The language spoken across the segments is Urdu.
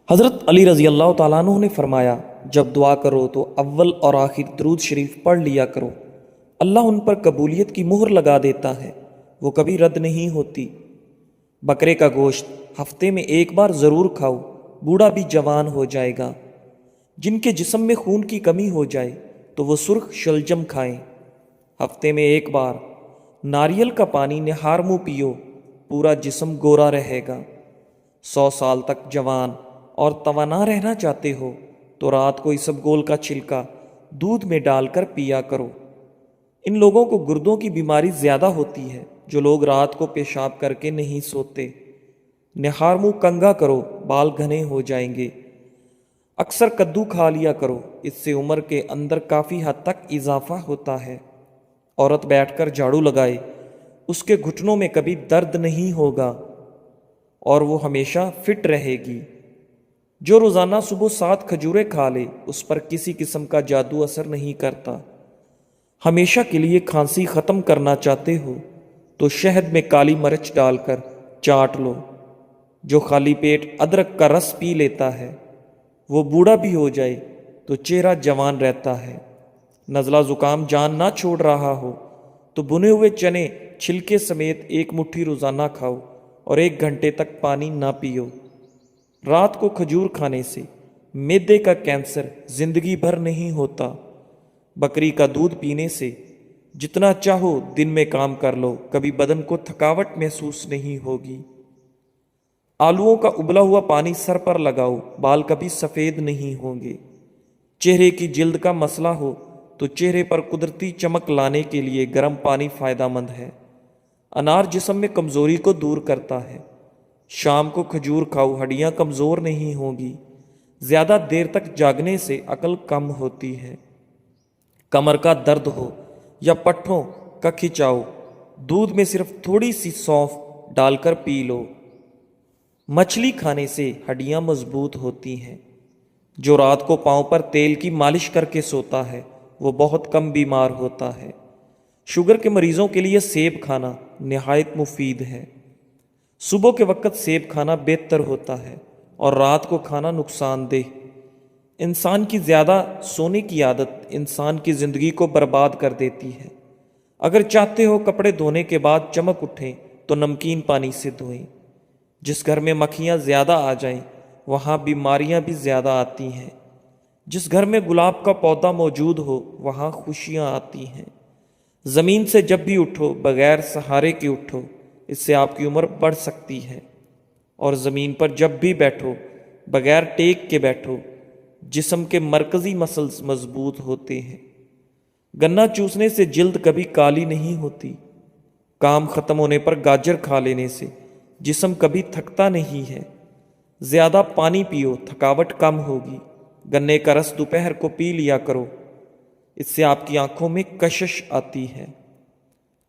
حضرت علی رضی اللہ تعالیٰ عنہ نے فرمایا، جب دعا کرو تو اول اور آخر درود شریف پڑھ لیا کرو، اللہ ان پر قبولیت کی مہر لگا دیتا ہے، وہ کبھی رد نہیں ہوتی۔ بکرے کا گوشت ہفتے میں ایک بار ضرور کھاؤ، بوڑھا بھی جوان ہو جائے گا۔ جن کے جسم میں خون کی کمی ہو جائے تو وہ سرخ شلجم کھائیں۔ ہفتے میں ایک بار ناریل کا پانی نہار منہ پیو، پورا جسم گورا رہے گا۔ 100 سال تک جوان اور توانا رہنا چاہتے ہو تو رات کو اسبگول کا چھلکا دودھ میں ڈال کر پیا کرو۔ ان لوگوں کو گردوں کی بیماری زیادہ ہوتی ہے جو لوگ رات کو پیشاب کر کے نہیں سوتے۔ نہار منہ کنگھا کرو، بال گھنے ہو جائیں گے۔ اکثر کدو کھا لیا کرو، اس سے عمر کے اندر کافی حد تک اضافہ ہوتا ہے۔ عورت بیٹھ کر جھاڑو لگائے، اس کے گھٹنوں میں کبھی درد نہیں ہوگا اور وہ ہمیشہ فٹ رہے گی۔ جو روزانہ صبح 7 کھجوریں کھا لے، اس پر کسی قسم کا جادو اثر نہیں کرتا۔ ہمیشہ کے لیے کھانسی ختم کرنا چاہتے ہو تو شہد میں کالی مرچ ڈال کر چاٹ لو۔ جو خالی پیٹ ادرک کا رس پی لیتا ہے وہ بوڑھا بھی ہو جائے تو چہرہ جوان رہتا ہے۔ نزلہ زکام جان نہ چھوڑ رہا ہو تو بنے ہوئے چنے چھلکے سمیت 1 مٹھی روزانہ کھاؤ اور 1 گھنٹے تک پانی نہ پیو۔ رات کو کھجور کھانے سے معدے کا کینسر زندگی بھر نہیں ہوتا۔ بکری کا دودھ پینے سے جتنا چاہو دن میں کام کر لو، کبھی بدن کو تھکاوٹ محسوس نہیں ہوگی۔ آلوؤں کا ابلا ہوا پانی سر پر لگاؤ، بال کبھی سفید نہیں ہوں گے۔ چہرے کی جلد کا مسئلہ ہو تو چہرے پر قدرتی چمک لانے کے لیے گرم پانی فائدہ مند ہے۔ انار جسم میں کمزوری کو دور کرتا ہے۔ شام کو کھجور کھاؤ، ہڈیاں کمزور نہیں ہوں گی۔ زیادہ دیر تک جاگنے سے عقل کم ہوتی ہے۔ کمر کا درد ہو یا پٹھوں کا کھچاؤ، دودھ میں صرف تھوڑی سی سونف ڈال کر پی لو۔ مچھلی کھانے سے ہڈیاں مضبوط ہوتی ہیں۔ جو رات کو پاؤں پر تیل کی مالش کر کے سوتا ہے وہ بہت کم بیمار ہوتا ہے۔ شوگر کے مریضوں کے لیے سیب کھانا نہایت مفید ہے۔ صبح کے وقت سیب کھانا بہتر ہوتا ہے اور رات کو کھانا نقصان دہ۔ انسان کی زیادہ سونے کی عادت انسان کی زندگی کو برباد کر دیتی ہے۔ اگر چاہتے ہو کپڑے دھونے کے بعد چمک اٹھیں تو نمکین پانی سے دھوئیں۔ جس گھر میں مکھیاں زیادہ آ جائیں وہاں بیماریاں بھی زیادہ آتی ہیں۔ جس گھر میں گلاب کا پودا موجود ہو وہاں خوشیاں آتی ہیں۔ زمین سے جب بھی اٹھو بغیر سہارے کے اٹھو، اس سے آپ کی عمر بڑھ سکتی ہے۔ اور زمین پر جب بھی بیٹھو بغیر ٹیک کے بیٹھو، جسم کے مرکزی مسلز مضبوط ہوتے ہیں۔ گنا چوسنے سے جلد کبھی کالی نہیں ہوتی۔ کام ختم ہونے پر گاجر کھا لینے سے جسم کبھی تھکتا نہیں ہے۔ زیادہ پانی پیو، تھکاوٹ کم ہوگی۔ گنے کا رس دوپہر کو پی لیا کرو، اس سے آپ کی آنکھوں میں کشش آتی ہے۔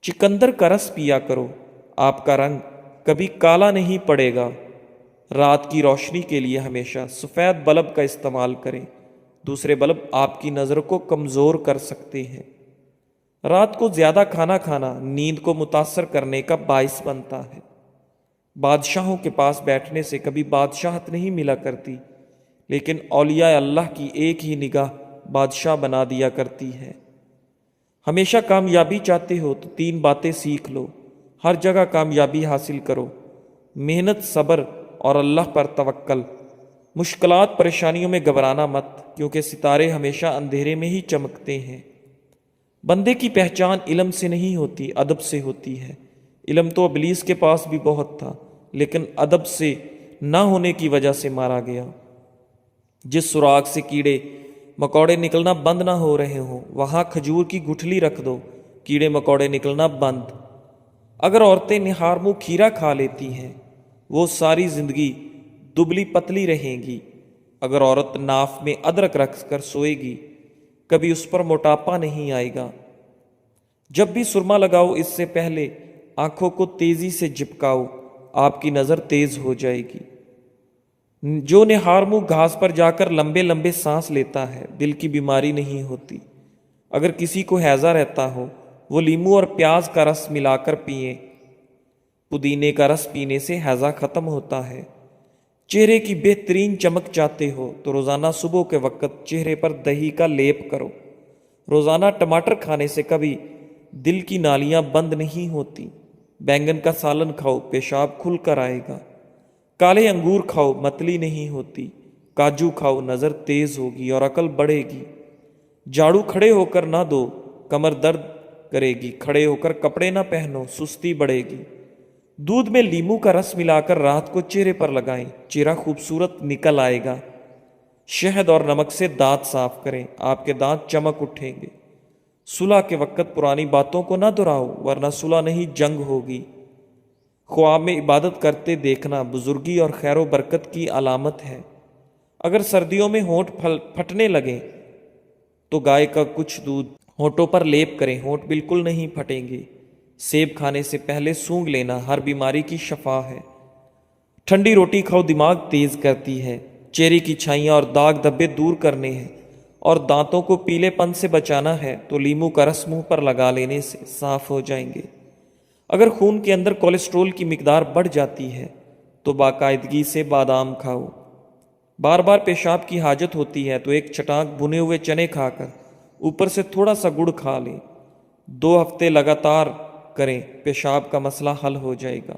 چقندر کا رس پیا کرو، آپ کا رنگ کبھی کالا نہیں پڑے گا۔ رات کی روشنی کے لیے ہمیشہ سفید بلب کا استعمال کریں، دوسرے بلب آپ کی نظر کو کمزور کر سکتے ہیں۔ رات کو زیادہ کھانا کھانا نیند کو متاثر کرنے کا باعث بنتا ہے۔ بادشاہوں کے پاس بیٹھنے سے کبھی بادشاہت نہیں ملا کرتی، لیکن اولیاء اللہ کی ایک ہی نگاہ بادشاہ بنا دیا کرتی ہے۔ ہمیشہ کامیابی چاہتے ہو تو 3 باتیں سیکھ لو، ہر جگہ کامیابی حاصل کرو: محنت، صبر اور اللہ پر توکل۔ مشکلات پریشانیوں میں گھبرانا مت، کیونکہ ستارے ہمیشہ اندھیرے میں ہی چمکتے ہیں۔ بندے کی پہچان علم سے نہیں ہوتی، ادب سے ہوتی ہے۔ علم تو ابلیس کے پاس بھی بہت تھا، لیکن ادب سے نہ ہونے کی وجہ سے مارا گیا۔ جس سوراخ سے کیڑے مکوڑے نکلنا بند نہ ہو رہے ہوں وہاں کھجور کی گٹھلی رکھ دو، کیڑے مکوڑے نکلنا بند۔ اگر عورتیں نہار منہ کھیرا کھا لیتی ہیں وہ ساری زندگی دبلی پتلی رہیں گی۔ اگر عورت ناف میں ادرک رکھ کر سوئے گی کبھی اس پر موٹاپا نہیں آئے گا۔ جب بھی سرما لگاؤ اس سے پہلے آنکھوں کو تیزی سے جھپکاؤ، آپ کی نظر تیز ہو جائے گی۔ جو نہار منہ گھاس پر جا کر لمبے لمبے سانس لیتا ہے دل کی بیماری نہیں ہوتی۔ اگر کسی کو ہیضہ رہتا ہو وہ لیموں اور پیاز کا رس ملا کر پئیں۔ پودینے کا رس پینے سے ہیضہ ختم ہوتا ہے۔ چہرے کی بہترین چمک چاہتے ہو تو روزانہ صبح کے وقت چہرے پر دہی کا لیپ کرو۔ روزانہ ٹماٹر کھانے سے کبھی دل کی نالیاں بند نہیں ہوتی۔ بینگن کا سالن کھاؤ، پیشاب کھل کر آئے گا۔ کالے انگور کھاؤ، متلی نہیں ہوتی۔ کاجو کھاؤ، نظر تیز ہوگی اور عقل بڑھے گی۔ جھاڑو کھڑے ہو کر نہ دو، کمر درد کرے گی۔ کھڑے ہو کر کپڑے نہ پہنو، سستی بڑھے گی۔ دودھ میں لیموں کا رس ملا کر رات کو چہرے پر لگائیں، چہرہ خوبصورت نکل آئے گا۔ شہد اور نمک سے دانت صاف کریں، آپ کے دانت چمک اٹھیں گے۔ صلح کے وقت پرانی باتوں کو نہ دہراؤ، ورنہ صلح نہیں جنگ ہوگی۔ خواب میں عبادت کرتے دیکھنا بزرگی اور خیر و برکت کی علامت ہے۔ اگر سردیوں میں ہونٹ پھٹنے لگیں تو گائے کا کچھ دودھ ہونٹوں پر لیپ کریں، ہونٹ بالکل نہیں پھٹیں گے۔ سیب کھانے سے پہلے سونگھ لینا ہر بیماری کی شفا ہے۔ ٹھنڈی روٹی کھاؤ، دماغ تیز کرتی ہے۔ چہرے کی چھائیاں اور داغ دھبے دور کرنے ہیں اور دانتوں کو پیلے پن سے بچانا ہے تو لیموں کا رس منہ پر لگا لینے سے صاف ہو جائیں گے۔ اگر خون کے اندر کولیسٹرول کی مقدار بڑھ جاتی ہے تو باقاعدگی سے بادام کھاؤ۔ بار بار پیشاب کی حاجت ہوتی ہے تو ایک چٹانک بھنے ہوئے چنے کھا کر اوپر سے تھوڑا سا گڑ کھا لیں۔ 2 ہفتے لگاتار کریں، پیشاب کا مسئلہ حل ہو جائے گا۔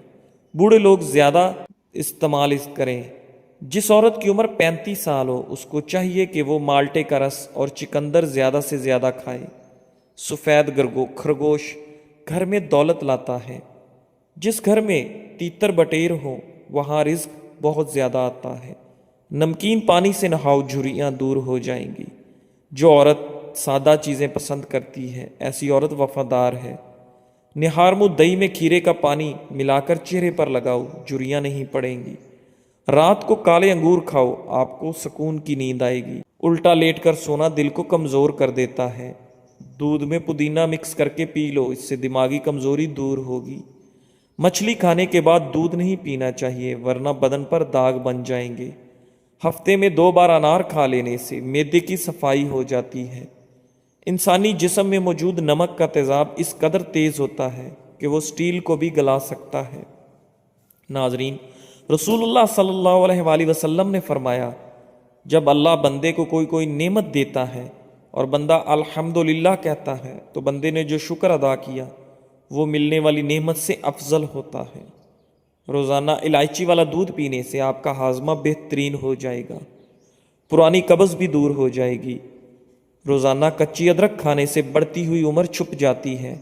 بوڑھے لوگ زیادہ استعمال کریں۔ جس عورت کی عمر 35 سال ہو اس کو چاہیے کہ وہ مالٹے کا رس اور چقندر زیادہ سے زیادہ کھائے۔ سفید خرگوش گھر میں دولت لاتا ہے۔ جس گھر میں تیتر بٹیر ہو وہاں رزق بہت زیادہ آتا ہے۔ نمکین پانی سے نہاؤ، جھریاں دور ہو جائیں گی۔ جو عورت سادہ چیزیں پسند کرتی ہے ایسی عورت وفادار ہے۔ نہار منہ دہی میں کھیرے کا پانی ملا کر چہرے پر لگاؤ، جھریاں نہیں پڑیں گی۔ رات کو کالے انگور کھاؤ، آپ کو سکون کی نیند آئے گی۔ الٹا لیٹ کر سونا دل کو کمزور کر دیتا ہے۔ دودھ میں پودینہ مکس کر کے پی لو، اس سے دماغی کمزوری دور ہوگی۔ مچھلی کھانے کے بعد دودھ نہیں پینا چاہیے ورنہ بدن پر داغ بن جائیں گے۔ ہفتے میں 2 بار انار کھا لینے سے معدے کی صفائی ہو جاتی ہے۔ انسانی جسم میں موجود نمک کا تیزاب اس قدر تیز ہوتا ہے کہ وہ سٹیل کو بھی گلا سکتا ہے۔ ناظرین، رسول اللہ صلی اللہ علیہ وآلہ وسلم نے فرمایا، جب اللہ بندے کو کوئی نعمت دیتا ہے اور بندہ الحمدللہ کہتا ہے تو بندے نے جو شکر ادا کیا وہ ملنے والی نعمت سے افضل ہوتا ہے۔ روزانہ الائچی والا دودھ پینے سے آپ کا ہاضمہ بہترین ہو جائے گا، پرانی قبض بھی دور ہو جائے گی۔ روزانہ کچی ادرک کھانے سے بڑھتی ہوئی عمر چھپ جاتی ہے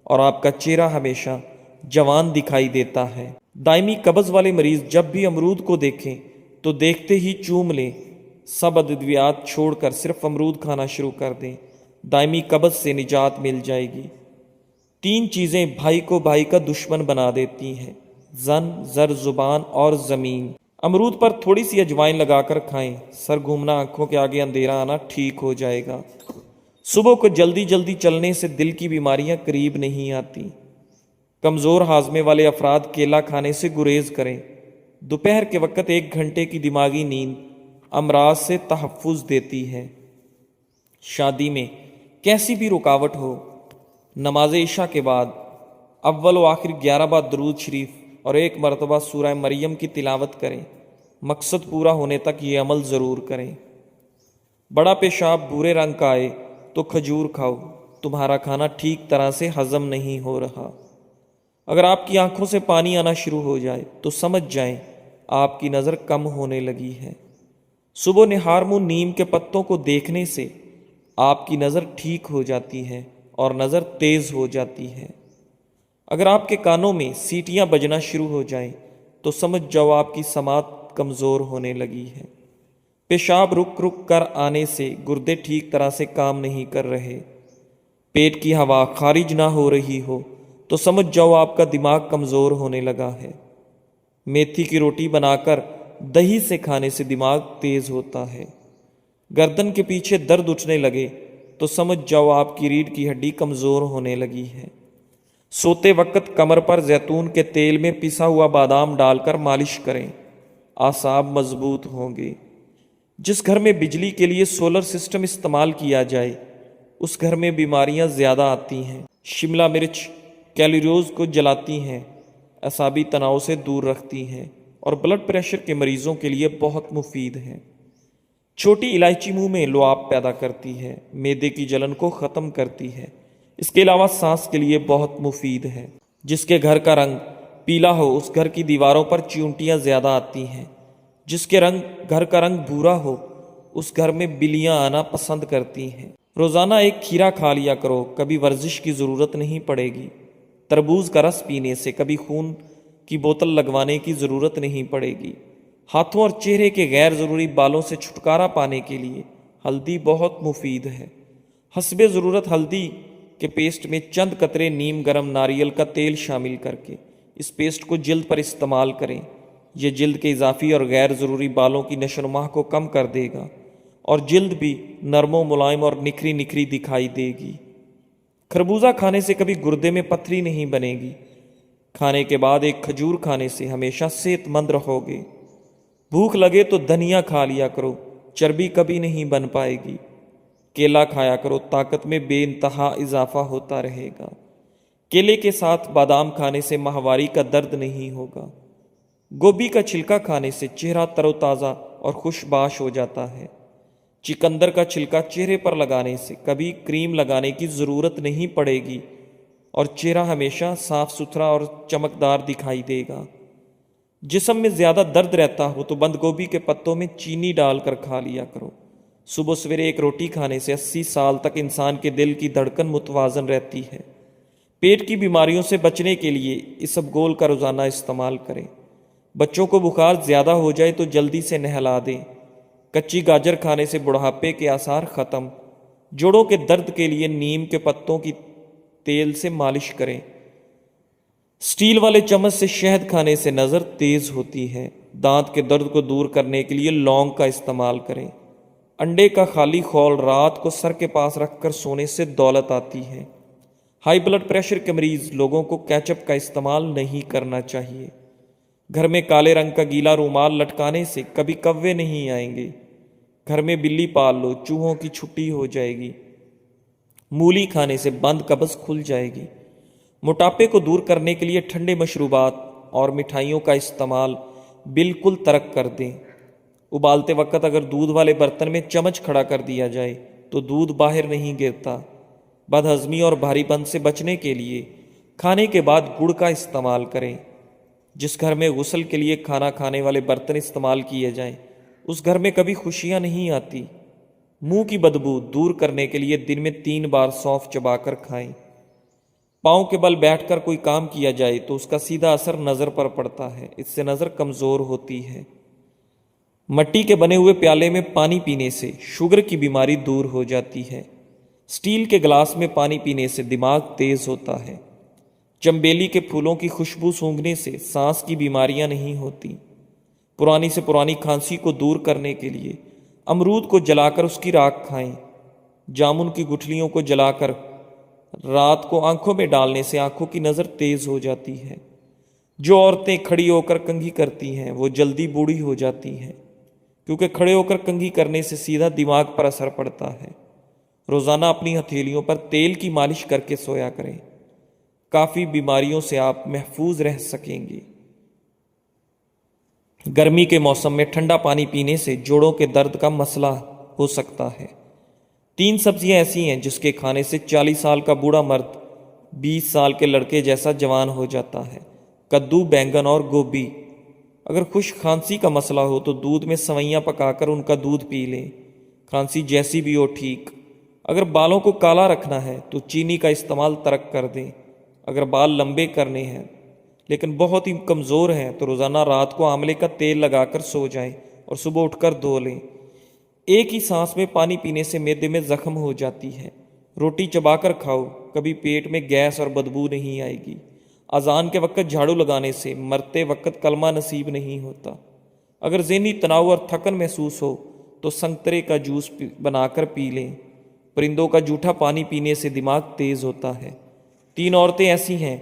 اور آپ کا چہرہ ہمیشہ جوان دکھائی دیتا ہے۔ دائمی قبض والے مریض جب بھی امرود کو دیکھیں تو دیکھتے ہی چوم لیں، سب ادویات چھوڑ کر صرف امرود کھانا شروع کر دیں، دائمی قبض سے نجات مل جائے گی۔ 3 چیزیں بھائی کو بھائی کا دشمن بنا دیتی ہیں: زن، زر، زبان اور زمین۔ امرود پر تھوڑی سی اجوائن لگا کر کھائیں، سر گھومنا، آنکھوں کے آگے اندھیرا آنا ٹھیک ہو جائے گا۔ صبح کو جلدی چلنے سے دل کی بیماریاں قریب نہیں آتی۔ کمزور ہاضمے والے افراد کیلا کھانے سے گریز کریں۔ دوپہر کے وقت 1 گھنٹے کی دماغی نیند امراض سے تحفظ دیتی ہے۔ شادی میں کیسی بھی رکاوٹ ہو، نماز عشاء کے بعد اول و آخر 11 بار درود شریف اور 1 مرتبہ سورہ مریم کی تلاوت کریں۔ مقصد پورا ہونے تک یہ عمل ضرور کریں۔ بڑا پیشاب بھورے رنگ کا آئے تو کھجور کھاؤ، تمہارا کھانا ٹھیک طرح سے ہضم نہیں ہو رہا۔ اگر آپ کی آنکھوں سے پانی آنا شروع ہو جائے تو سمجھ جائیں آپ کی نظر کم ہونے لگی ہے۔ صبح نہار منہ نیم کے پتوں کو دیکھنے سے آپ کی نظر ٹھیک ہو جاتی ہے اور نظر تیز ہو جاتی ہے۔ اگر آپ کے کانوں میں سیٹیاں بجنا شروع ہو جائیں تو سمجھ جاؤ آپ کی سماعت کمزور ہونے لگی ہے۔ پیشاب رک کر آنے سے گردے ٹھیک طرح سے کام نہیں کر رہے، پیٹ کی ہوا خارج نہ ہو رہی ہو تو سمجھ جاؤ آپ کا دماغ کمزور ہونے لگا ہے۔ میتھی کی روٹی بنا کر دہی سے کھانے سے دماغ تیز ہوتا ہے۔ گردن کے پیچھے درد اٹھنے لگے تو سمجھ جاؤ آپ کی ریڑھ کی ہڈی کمزور ہونے لگی ہے۔ سوتے وقت کمر پر زیتون کے تیل میں پسا ہوا بادام ڈال کر مالش کریں، اعصاب مضبوط ہوں گے۔ جس گھر میں بجلی کے لیے سولر سسٹم استعمال کیا جائے اس گھر میں بیماریاں زیادہ آتی ہیں۔ شملہ مرچ کیلوریز کو جلاتی ہیں، اعصابی تناؤ سے دور رکھتی ہیں اور بلڈ پریشر کے مریضوں کے لیے بہت مفید ہے۔ چھوٹی الائچی منہ میں لعاب پیدا کرتی ہے، معدے کی جلن کو ختم کرتی ہے۔ اس کے علاوہ سانس کے لیے بہت مفید ہے۔ جس کے گھر کا رنگ پیلا ہو اس گھر کی دیواروں پر چیونٹیاں زیادہ آتی ہیں۔ جس کے گھر کا رنگ بھورا ہو اس گھر میں بلیاں آنا پسند کرتی ہیں۔ روزانہ ایک کھیرا کھا لیا کرو، کبھی ورزش کی ضرورت نہیں پڑے گی۔ تربوز کا رس پینے سے کبھی خون کی بوتل لگوانے کی ضرورت نہیں پڑے گی۔ ہاتھوں اور چہرے کے غیر ضروری بالوں سے چھٹکارا پانے کے لیے ہلدی بہت مفید ہے۔ حسب ضرورت ہلدی کے پیسٹ میں چند قطرے نیم گرم ناریل کا تیل شامل کر کے اس پیسٹ کو جلد پر استعمال کریں۔ یہ جلد کے اضافی اور غیر ضروری بالوں کی نشو و نما کو کم کر دے گا اور جلد بھی نرم و ملائم اور نکھری نکھری دکھائی دے گی۔ خربوزہ کھانے سے کبھی گردے میں پتھری نہیں بنے گی۔ کھانے کے بعد ایک کھجور کھانے سے ہمیشہ صحت مند رہو گے۔ بھوک لگے تو دھنیا کھا لیا کرو، چربی کبھی نہیں بن پائے گی۔ کیلا کھایا کرو، طاقت میں بے انتہا اضافہ ہوتا رہے گا۔ کیلے کے ساتھ بادام کھانے سے ماہواری کا درد نہیں ہوگا۔ گوبھی کا چھلکا کھانے سے چہرہ تر و تازہ اور خوش باش ہو جاتا ہے۔ چکندر کا چھلکا چہرے پر لگانے سے کبھی کریم لگانے کی ضرورت نہیں پڑے گی اور چہرہ ہمیشہ صاف ستھرا اور چمکدار دکھائی دے گا۔ جسم میں زیادہ درد رہتا ہو تو بند گوبھی کے پتوں میں چینی ڈال کر کھا لیا کرو۔ صبح سویرے ایک روٹی کھانے سے 80 سال تک انسان کے دل کی دھڑکن متوازن رہتی ہے۔ پیٹ کی بیماریوں سے بچنے کے لیے اسبگول کا روزانہ استعمال کریں۔ بچوں کو بخار زیادہ ہو جائے تو جلدی سے نہلا دیں۔ کچی گاجر کھانے سے بڑھاپے کے آثار ختم۔ جوڑوں کے درد کے لیے نیم کے پتوں کی تیل سے مالش کریں۔ سٹیل والے چمچ سے شہد کھانے سے نظر تیز ہوتی ہے۔ دانت کے درد کو دور کرنے کے لیے لونگ کا استعمال کریں۔ انڈے کا خالی خول رات کو سر کے پاس رکھ کر سونے سے دولت آتی ہے۔ ہائی بلڈ پریشر کے مریض لوگوں کو کیچپ کا استعمال نہیں کرنا چاہیے۔ گھر میں کالے رنگ کا گیلا رومال لٹکانے سے کبھی کوے نہیں آئیں گے۔ گھر میں بلی پال لو، چوہوں کی چھٹی ہو جائے گی۔ مولی کھانے سے بند قبض کھل جائے گی۔ موٹاپے کو دور کرنے کے لیے ٹھنڈے مشروبات اور مٹھائیوں کا استعمال بالکل ترک کر دیں۔ ابالتے وقت اگر دودھ والے برتن میں چمچ کھڑا کر دیا جائے تو دودھ باہر نہیں گرتا۔ بد ہضمی اور بھاری پن سے بچنے کے لیے کھانے کے بعد گڑ کا استعمال کریں۔ جس گھر میں غسل کے لیے کھانا کھانے والے برتن استعمال کیے جائیں اس گھر میں کبھی خوشیاں نہیں آتی۔ منہ کی بدبو دور کرنے کے لیے دن میں 3 بار سونف چبا کر کھائیں۔ پاؤں کے بل بیٹھ کر کوئی کام کیا جائے تو اس کا سیدھا اثر نظر پر پڑتا ہے، اس سے نظر کمزور ہوتی ہے۔ مٹی کے بنے ہوئے پیالے میں پانی پینے سے شوگر کی بیماری دور ہو جاتی ہے۔ سٹیل کے گلاس میں پانی پینے سے دماغ تیز ہوتا ہے۔ چنبیلی کے پھولوں کی خوشبو سونگھنے سے سانس کی بیماریاں نہیں ہوتی۔ پرانی سے پرانی کھانسی کو دور کرنے کے لیے امرود کو جلا کر اس کی راکھ کھائیں۔ جامن کی گٹھلیوں کو جلا کر رات کو آنکھوں میں ڈالنے سے آنکھوں کی نظر تیز ہو جاتی ہے۔ جو عورتیں کھڑی ہو کر کنگھی کرتی ہیں وہ جلدی بوڑھی ہو جاتی ہیں، کیونکہ کھڑے ہو کر کنگھی کرنے سے سیدھا دماغ پر اثر پڑتا ہے۔ روزانہ اپنی ہتھیلیوں پر تیل کی مالش کر کے سویا کریں۔ کافی بیماریوں سے آپ محفوظ رہ سکیں گے۔ گرمی کے موسم میں ٹھنڈا پانی پینے سے جوڑوں کے درد کا مسئلہ ہو سکتا ہے۔ 3 سبزیاں ایسی ہیں جس کے کھانے سے 40 سال کا بوڑھا مرد 20 سال کے لڑکے جیسا جوان ہو جاتا ہے: کدو، بینگن اور گوبھی۔ اگر خشک کھانسی کا مسئلہ ہو تو دودھ میں سوئیاں پکا کر ان کا دودھ پی لیں۔ کھانسی جیسی بھی ہو ٹھیک۔ اگر بالوں کو کالا رکھنا ہے تو چینی کا استعمال ترک کر دیں۔ اگر بال لمبے کرنے ہیں لیکن بہت ہی کمزور ہیں تو روزانہ رات کو آملے کا تیل لگا کر سو جائیں اور صبح اٹھ کر دھو لیں۔ ایک ہی سانس میں پانی پینے سے معدے میں زخم ہو جاتی ہے۔ روٹی چبا کر کھاؤ، کبھی پیٹ میں گیس اور بدبو نہیں آئے گی۔ اذان کے وقت جھاڑو لگانے سے مرتے وقت کلمہ نصیب نہیں ہوتا۔ اگر ذہنی تناؤ اور تھکن محسوس ہو تو سنترے کا جوس بنا کر پی لیں۔ پرندوں کا جھوٹا پانی پینے سے دماغ تیز ہوتا ہے۔ 3 عورتیں ایسی ہیں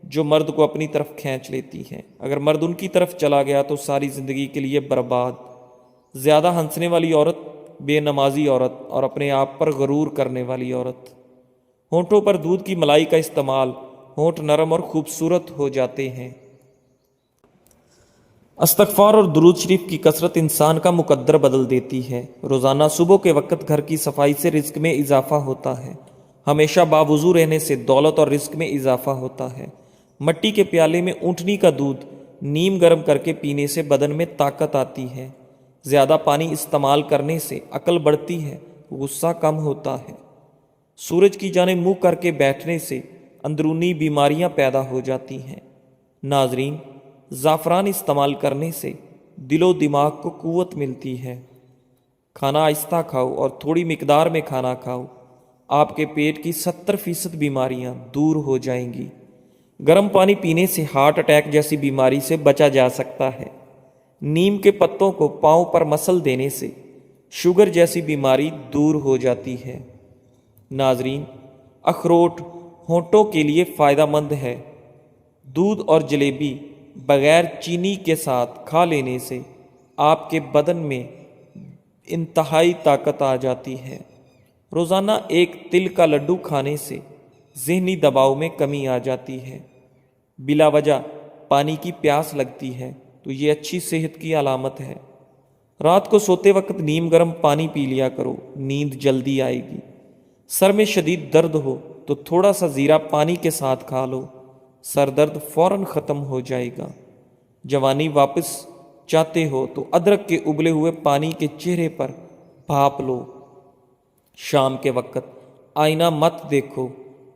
جو مرد کو اپنی طرف کھینچ لیتی ہیں۔ اگر مرد ان کی طرف چلا گیا تو ساری زندگی کے لیے برباد۔ زیادہ ہنسنے والی عورت، بے نمازی عورت اور اپنے آپ پر غرور کرنے والی عورت۔ ہونٹوں پر دودھ کی ملائی کا استعمال، ہونٹ نرم اور خوبصورت ہو جاتے ہیں۔ استغفار اور درود شریف کی کثرت انسان کا مقدر بدل دیتی ہے۔ روزانہ صبح کے وقت گھر کی صفائی سے رزق میں اضافہ ہوتا ہے۔ ہمیشہ باوضو رہنے سے دولت اور رزق میں اضافہ ہوتا ہے۔ مٹی کے پیالے میں اونٹنی کا دودھ نیم گرم کر کے پینے سے بدن میں طاقت آتی ہے۔ زیادہ پانی استعمال کرنے سے عقل بڑھتی ہے، غصہ کم ہوتا ہے۔ سورج کی جانب منہ کر کے بیٹھنے سے اندرونی بیماریاں پیدا ہو جاتی ہیں۔ ناظرین، زعفران استعمال کرنے سے دل و دماغ کو قوت ملتی ہے۔ کھانا آہستہ کھاؤ اور تھوڑی مقدار میں کھانا کھاؤ، آپ کے پیٹ کی 70% بیماریاں دور ہو جائیں گی۔ گرم پانی پینے سے ہارٹ اٹیک جیسی بیماری سے بچا جا سکتا ہے۔ نیم کے پتوں کو پاؤں پر مسل دینے سے شوگر جیسی بیماری دور ہو جاتی ہے۔ ناظرین، اخروٹ ہونٹوں کے لیے فائدہ مند ہے۔ دودھ اور جلیبی بغیر چینی کے ساتھ کھا لینے سے آپ کے بدن میں انتہائی طاقت آ جاتی ہے۔ روزانہ ایک تل کا لڈو کھانے سے ذہنی دباؤ میں کمی آ جاتی ہے۔ بلا وجہ پانی کی پیاس لگتی ہے تو یہ اچھی صحت کی علامت ہے۔ رات کو سوتے وقت نیم گرم پانی پی لیا کرو، نیند جلدی آئے گی۔ سر میں شدید درد ہو تو تھوڑا سا زیرہ پانی کے ساتھ کھا لو، سر درد فوراً ختم ہو جائے گا۔ جوانی واپس چاہتے ہو تو ادرک کے ابلے ہوئے پانی کے چہرے پر بھاپ لو۔ شام کے وقت آئینہ مت دیکھو،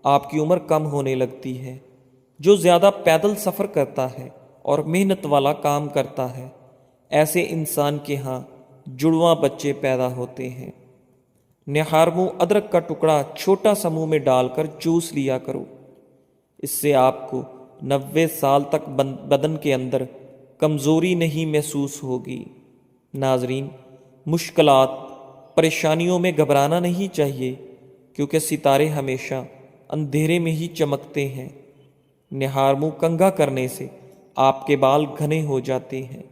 آپ کی عمر کم ہونے لگتی ہے۔ جو زیادہ پیدل سفر کرتا ہے اور محنت والا کام کرتا ہے، ایسے انسان کے ہاں جڑواں بچے پیدا ہوتے ہیں۔ نہارمو ادرک کا ٹکڑا چھوٹا سا منہ میں ڈال کر چوس لیا کرو، اس سے آپ کو 90 سال تک بدن کے اندر کمزوری نہیں محسوس ہوگی۔ ناظرین، مشکلات، پریشانیوں میں گھبرانا نہیں چاہیے، کیونکہ ستارے ہمیشہ اندھیرے میں ہی چمکتے ہیں۔ نہارمو کنگھا کرنے سے آپ کے بال گھنے ہو جاتے ہیں۔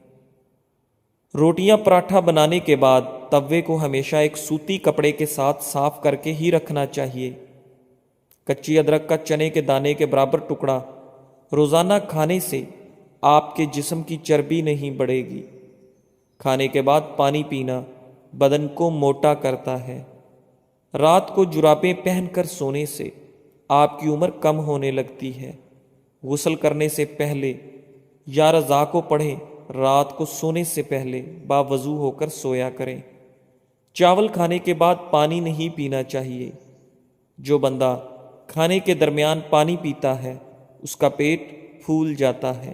روٹیاں پراٹھا بنانے کے بعد توے کو ہمیشہ ایک سوتی کپڑے کے ساتھ صاف کر کے ہی رکھنا چاہیے۔ کچی ادرک کا چنے کے دانے کے برابر ٹکڑا روزانہ کھانے سے آپ کے جسم کی چربی نہیں بڑھے گی۔ کھانے کے بعد پانی پینا بدن کو موٹا کرتا ہے۔ رات کو جرابیں پہن کر سونے سے آپ کی عمر کم ہونے لگتی ہے۔ غسل کرنے سے پہلے یا رضا کو پڑھیں، رات کو سونے سے پہلے باوضو ہو کر سویا کریں۔ چاول کھانے کے بعد پانی نہیں پینا چاہیے۔ جو بندہ کھانے کے درمیان پانی پیتا ہے اس کا پیٹ پھول جاتا ہے۔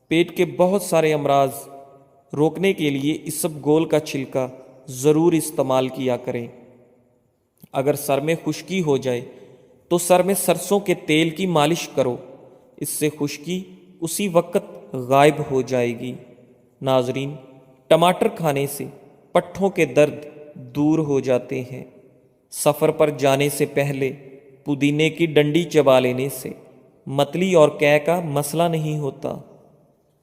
پیٹ کے بہت سارے امراض روکنے کے لیے اسب گول کا چھلکا ضرور استعمال کیا کریں۔ اگر سر میں خشکی ہو جائے تو سر میں سرسوں کے تیل کی مالش کرو، اس سے خشکی اسی وقت غائب ہو جائے گی۔ ناظرین، ٹماٹر کھانے سے پٹھوں کے درد دور ہو جاتے ہیں۔ سفر پر جانے سے پہلے پودینے کی ڈنڈی چبا لینے سے متلی اور قے کا مسئلہ نہیں ہوتا۔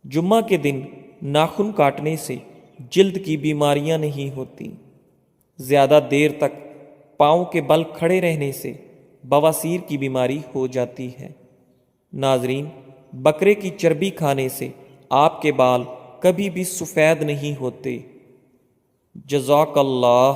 جمعہ کے دن ناخن کاٹنے سے جلد کی بیماریاں نہیں ہوتی۔ زیادہ دیر تک پاؤں کے بل کھڑے رہنے سے بواسیر کی بیماری ہو جاتی ہے۔ ناظرین، بکرے کی چربی کھانے سے آپ کے بال کبھی بھی سفید نہیں ہوتے۔ جزاک اللہ۔